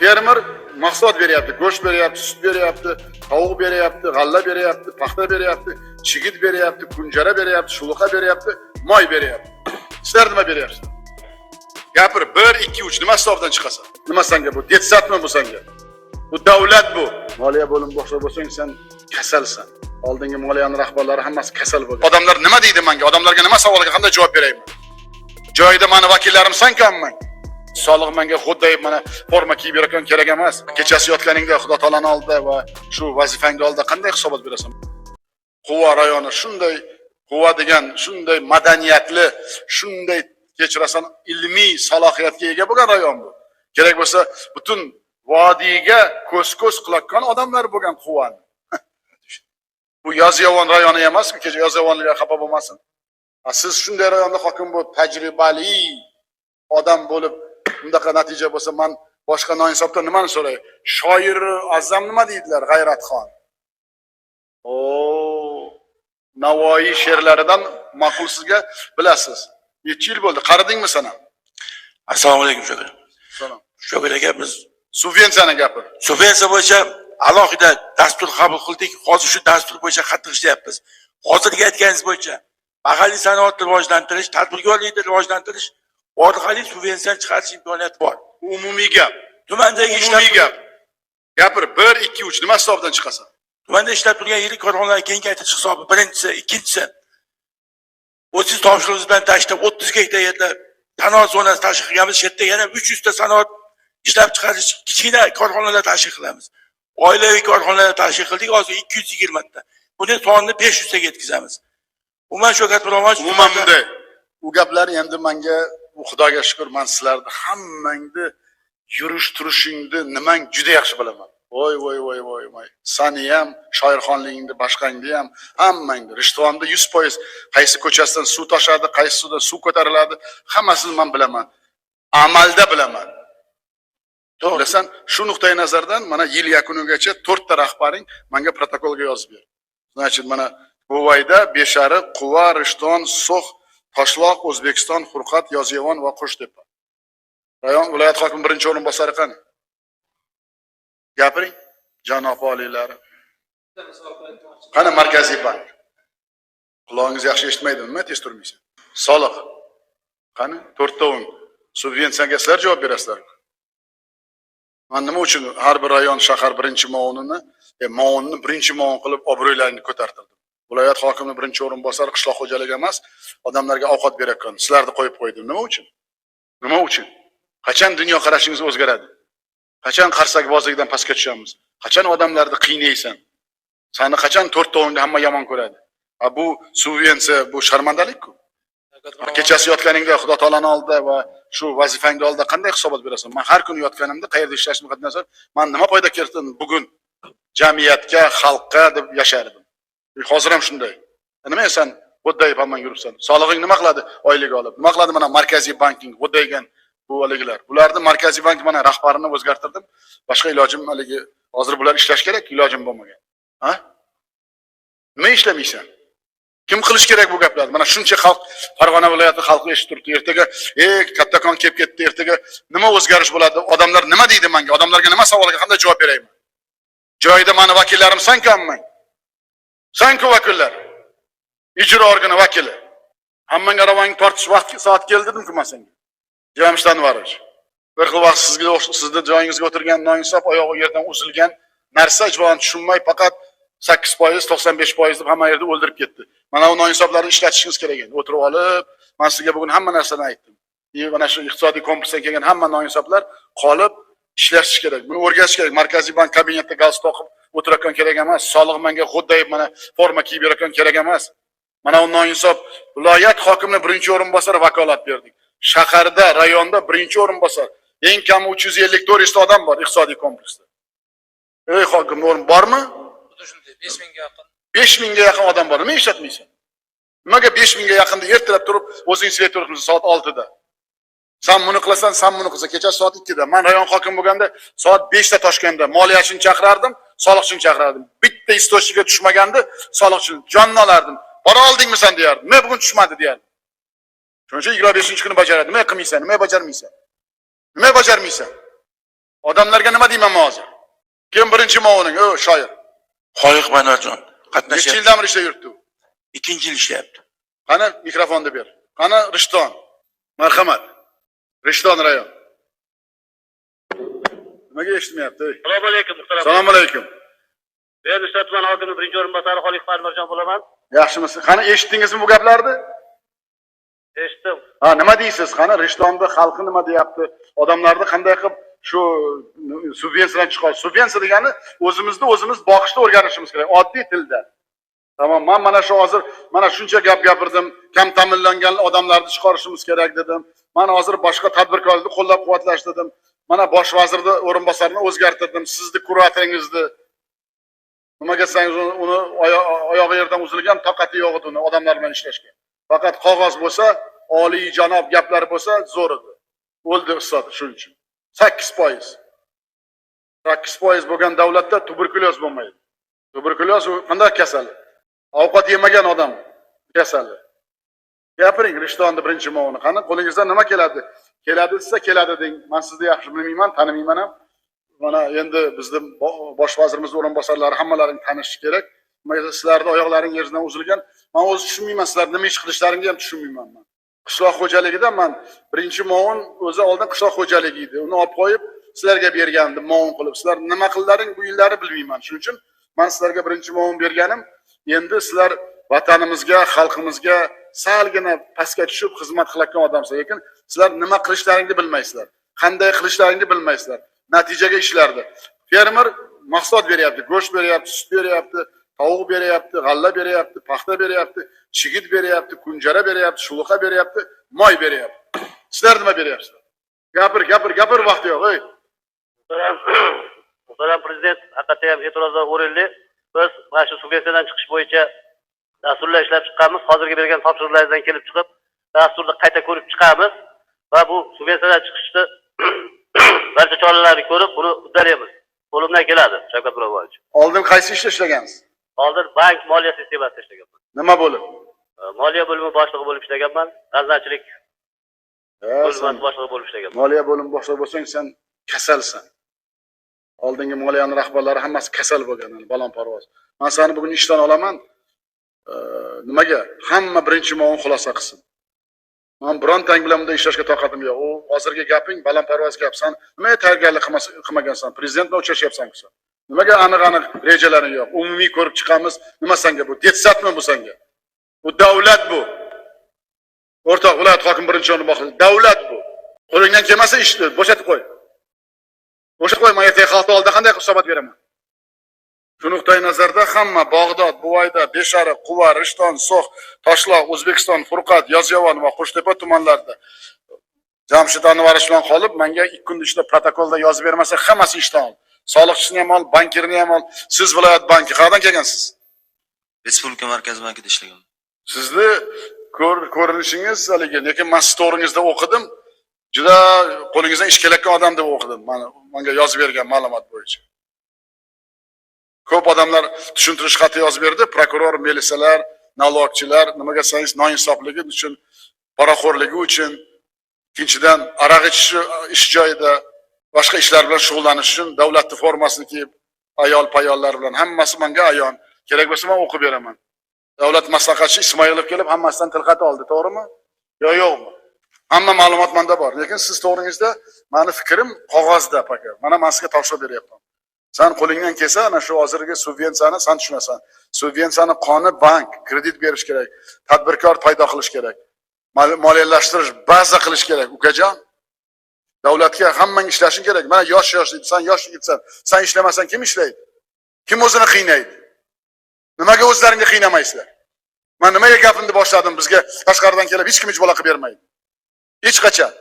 Fermer mahsulot beryapti, go'sht beryapti, sut beryapti, tovuq beryapti, g'alla beryapti, paxta beryapti, chigit beryapti, kunjara beryapti, shuluqa beryapti, moy beryapti. Sizlar nima beryapsizlar? Gapir, 1 2 3 nima hisobdan chiqasan? Nima senga bu? Detsatmi bu senga? Bu davlat bu. Moliya bo'lim boshqa bo'lsang sen kasalsan. Oldingi moliyaning rahbarlari hammasi kasal bo'lgan. Odamlar nima deydi menga? Odamlarga nima savolga qanday javob berayman? Joyida meni vakillarim sankanman. Soliq menga xuddi mana forma kiyib yurgan kerak emas. Kechasi yotganingda Xudo taolani oldida va shu vazifangni oldida qanday hisobot berasan? Quva rayoni shunday quva degan, shunday madaniyatli, shunday kechirasan ilmiy salohiyatga ega bo'lgan rayon bu. Kerak bo'lsa butun vodiyga ko'z-ko'z qilayotgan odamlar bo'lgan quvani. Bu Yozyovon rayoni emasmi? Kecha Yozyovonlarga xafa bo'lmasin. Siz shunday rayonda hokim bo'lib, tajribali odam bo'lib, bundaqa natija bo'lsa, men boshqa noinsobdan nimani so'ray? Shoir azam nima deydilar? G'ayratxon. Navoiy she'rlaridan ma'qul sizga bilasiz. Necha yil bo'ldi? Qaridingmi sen ham? Assalomu alaykum sho'g'ir. Salom. Sho'g'ir aka, biz subvensiyani gapir. subvensiya bo'yicha alohida dastur qabul qildik. Hozir shu dastur bo'yicha qattiq ishlayapmiz. Hozirgi aytganingiz bo'yicha mahalliy sanoatni rivojlantirish, tadbirkorlikni rivojlantirish orqali subvensiya chiqarish imkoniyati bor. Umumiy gap. Tumandagi Umumiy gap. Gapir, 1 2 3 nima hisobdan chiqasan? Tumanda ishlab turgan yirik korxonalar kengaytirish hisobi birinchisi, ikkinchisi o'zingiz topshirig'ingiz bilan tashlab 30 gektar yerda sanoat zonasi tashkil qilamiz. Shu yerda yana 300 ta sanoat ishlab chiqarish kichkina korxonalar tashkil qilamiz. Oilaviy korxonalar tashkil qildik, hozir 220 ta. Buni sonini 500 taga yetkazamiz. Umuman Shavkat Miromonovich umuman bunday. U gaplar endi menga Xudoga shukr, men sizlarni hammangni yurish turishingni nimang juda yaxshi bilaman. Voy. Seni ham, shoirxonligingni, boshqangni ham, hammangni. Rishtonda 100% qaysi ko'chasidan suv toshadi, qaysi suvda suv ko'tariladi, hammasini men bilaman. Amalda bilaman. Bilasan, shu nuqtai nazardan mana yil yakunigacha 4 ta rahbaring menga protokolga yozib ber. Значит, mana Buvayda, Beshariq, Quva, Rishton, So'x, Toshloq, O'zbekiston, Xurqat, Yozyovon va Qo'shtepa. Rayon viloyat hokimi birinchi o'rinbosari qani? Gapiring, janob oliylari. Qani Markaziy bank? Quloqingiz yaxshi eshitmaydimi? Nima tez turmaysan? Soliq. Qani 4 ta o'ng. Subvensiyaga sizlar javob berasizlar. Men nima uchun har bir rayon, shahar birinchi muavini, muavinni birinchi muavin qilib obro'ylarini ko'tartirdim. Viloyat hokimining birinchi o'rinbosari qishloq xo'jaligi emas, odamlarga ovqat berayotgan. Sizlarni qo'yib qo'ydim. Nima uchun? Nima uchun? Qachon dunyo qarashingiz o'zgaradi? Qachon qarsakbozlikdan pastga tushamiz? Qachon odamlarni qiynaysan? Seni qachon 4 ta o'ngda hamma yomon ko'radi? Bu subvensiya, bu sharmandalik-ku. Kechasi yotganingda Xudo taolani oldida va shu vazifangni oldida qanday hisobot berasan? Men har kuni yotganimda qayerda ishlashni qatnashsam, men nima foyda keltirdim bugun jamiyatga, xalqqa deb yashardim. Hozir ham shunday. Nima sen bo'ddayib hamma yuribsan? Solig'ing nima qiladi oylik olib? Nima qiladi mana Markaziy banking bo'ddaygan bu oliglar? Bularni Markaziy bank mana rahbarini o'zgartirdim. Boshqa ilojim haligi hozir bular ishlash kerak, ilojim bo'lmagan. Ha? Nima ishlamaysan? Kim qilish kerak bu gaplarni? Mana shuncha xalq, Farg'ona viloyati xalqi eshitib turibdi. Ertaga, kattakon kelib ketdi. Ertaga nima o'zgarish bo'ladi? Odamlar nima deydi menga? Odamlarga nima savolga qanday javob berayman? Joyida meni vakillarim sankanman. Sanku vakillar. Ijro organi vakili. Hammanga ravang tortish vaqti soat keldi dedim-ku men senga. Jamshid Anvarovich. Bir xil vaqt sizni joyingizga o'tirgan noinsof oyog'i yerdan uzilgan narsa ijrodan tushunmay faqat 8%, 95% deb hamma yerda o'ldirib ketdi. Mana u noinsoflarni ishlatishingiz kerak edi. O'tirib olib, men sizga bugun hamma narsani aytdim. Mana shu iqtisodiy kompleksdan kelgan hamma noinsoflar qolib ishlash kerak. Buni o'rgatish kerak. Markaziy bank kabinetida galstuk toqib o'tirayotgan kerak emas. Soliq menga xuddayib mana forma kiyib yurayotgan kerak emas. Mana u noinsof viloyat hokimining birinchi o'rinbosari vakolat berdik. Shaharda, rayonda birinchi o'rinbosar. Eng kam 350-400 ta odam bor iqtisodiy kompleksda. Hokim o'rin bormi? 5000 ga yaqin. 5000 ga yaqin odam bor. Nima ishlatmaysan? Nimaga 5000 ga yaqinda ertalab turib o'zing svet qilsan soat 6 da? Sen buni qilasan, sen buni qilsan. Kecha soat 2 da. Men rayon hokimi bo'lganda soat 5 da Toshkentda moliyachini chaqirardim, soliqchini chaqirardim. Bitta istochiga tushmaganda soliqchini jonni olardim. Bora oldingmi sen deyardim. Nima bugun tushmadi deyardim. Shuncha 25-kuni bajaradi. Nima qilmaysan? Nima bajarmaysan? Nima bajarmaysan? Odamlarga nima deyman hozir? Kim birinchi mo'g'uning? O, shoir. Xoyiq Manarjon Necha qatnashyapti. yildan beri ishda yuribdi? 2-yil ishlayapti. Qani mikrofonni ber. Qani Rishton. Marhamat. Rishton rayon. Nimaga eshitmayapti? Assalomu alaykum, muhtaram. Assalomu alaykum. Men Nusrat tuman hokimi birinchi o'rinbosari Xoliq Parmarjon bo'laman. Yaxshimisiz? Qani eshitdingizmi bu gaplarni? Eshitdim. Ha, nima deysiz? Qani Rishtonda xalqi nima deyapti? Odamlarni qanday qilib shu subvensiyadan chiqarish? Subvensiya degani o'zimiz boqishni o'rganishimiz kerak, oddiy tilda. Tamam, men mana shu hozir mana shuncha gap gapirdim. Kam ta'minlangan odamlarni chiqarishimiz kerak dedim. Men hozir boshqa tadbirkorlarni qo'llab-quvvatlash dedim. Mana bosh vazirni o'rinbosarini o'zgartirdim. Sizni kuratoringizni nimaga sangiz uni oyog'i yerdan uzilgan toqati yo'q edi uni odamlar bilan ishlashga. Faqat qog'oz bo'lsa, oliy janob gaplar bo'lsa zo'r edi. O'ldi iqtisod shuning uchun. 8%. 8% bo'lgan davlatda tuberkulyoz bo'lmaydi. Tuberkulyoz qanday kasal? Ovqat yemagan odam kasali. Gapiring Rishtonni birinchi mo'g'uni. Qani qo'lingizdan nima keladi? Keladi desa keladi deng. Men sizni yaxshi bilmayman, tanimayman ham. Mana endi bizning bosh vazirimiz o'rinbosarlari hammalaring tanishish kerak. Mayda sizlarning oyoqlaring yerdan uzilgan. Men o'zi tushunmayman, sizlar nima ish qilishlaringni ham tushunmayman men. Qishloq xo'jaligida men birinchi mo'g'un o'zi oldin qishloq xo'jaligi edi. Uni olib qo'yib sizlarga bergandim mo'g'un qilib. Sizlar nima qildilaring bu yillarni bilmayman. Shuning uchun men sizlarga birinchi mo'g'un berganim. Endi sizlar vatanimizga, xalqimizga salgina pastga tushib xizmat qilayotgan odamsiz, lekin sizlar nima qilishlaringni bilmaysizlar. Qanday qilishlaringni bilmaysizlar. Natijaga ishlardi. Fermer mahsulot beryapti, go'sht beryapti, sut beryapti, tovuq beryapti, g'alla beryapti, paxta beryapti, chigit beryapti, kunjara beryapti, shuluqa beryapti, moy beryapti. Sizlar nima beryapsizlar? Gapir vaqti yo'q, ey. Muhtaram prezident, haqiqatda ham e'tirozlar o'rinli. Biz mana shu subvensiyadan chiqish bo'yicha dasturlar ishlab chiqqanmiz. Hozirgi bergan topshiriqlaringizdan kelib chiqib, dasturni qayta ko'rib chiqamiz va bu subvensiyadan chiqishni barcha choralarni ko'rib, buni uddalaymiz. Qo'limdan keladi, Shavkat Miromonovich. Oldin qaysi ishda ishlagansiz? Oldin bank moliya sistemasida ishlaganman. Nima bo'lib? Moliya bo'limi boshlig'i bo'lib ishlaganman. G'aznachilik bo'limi boshlig'i bo'lib ishlaganman. Moliya bo'limi boshlig'i bo'lsang, sen kasalsan. Oldingi moliyaning rahbarlari hammasi kasal bo'lgan, balon parvoz. Men seni bugun ishdan olaman. Nimaga? Hamma birinchi mo'g'un xulosa qilsin. Men birontang bilan bunda ishlashga toqatim yo'q. U hozirgi gaping balon parvoz gap. Sen nimaga tayyorgarlik qilmagansan? Prezident bilan uchrashyapsan-ku. Nimaga aniq rejalaring yo'q? Umumiy ko'rib chiqamiz. Nima senga bu? Detsatmi bu senga? Bu davlat bu. O'rtoq viloyat hokim birinchi o'rinbosari. Davlat bu. Qo'lingdan kelmasa ishni bo'shatib qo'y. O'sha qo'y, men ertaga xalq oldida qanday hisobot beraman? Shu nuqtai nazarda hamma Bag'dod, Buvayda, Beshariq, Quva, Rishton, So'x, Toshloq, O'zbekiston, Furqat, Yozyovon va Qo'shtepa tumanlarida Jamshid Anvarovich bilan qolib, menga 2 kun ichida protokolda yozib bermasa, hammasi ishdan ol. Soliqchisini ham ol, bankirni ham ol. Siz viloyat banki qayerdan kelgansiz? Respublika Markaziy bankida ishlaganman. Sizni ko'rinishingiz haligi, lekin men storingizda o'qidim. Juda qo'lingizdan ish kelayotgan odam deb o'qidim. Menga yozib bergan ma'lumot bo'yicha. Ko'p odamlar tushuntirish xati yozib berdi. Prokuror, militsiyalar, налогchilar nimaga sangiz noinsofligi uchun, poraxo'rligi uchun, ikkinchidan aroq ichish joyida boshqa ishlar bilan shug'ullanish uchun davlatning formasini kiyib, ayol-payollar bilan hammasi menga ayon. Kerak bo'lsa men o'qib beraman. Davlat maslahatchi Ismoilov kelib hammasidan tilxat oldi, to'g'rimi? Yo'qmi? Hamma ma'lumot menda bor. Lekin siz to'g'ringizda meni fikrim qog'ozda, paka. Mana men sizga topshirib beryapman. Sen qo'lingdan kelsa, ana shu hozirgi subvensiyani sen tushunasan. Subvensiyani qoni bank, kredit berish kerak, tadbirkor paydo qilish kerak, moliyalashtirish, baza qilish kerak, ukajon. Davlatga hammang ishlashing kerak. Mana yosh deydi, sen yosh yigitsan. Sen ishlamasan kim ishlaydi? Kim o'zini qiynaydi? Nimaga o'zlaringni qiynamaysizlar? Men nimaga gapimni boshladim? Bizga tashqaridan kelib hech kim hech bola qilib bermaydi. Hech qachon.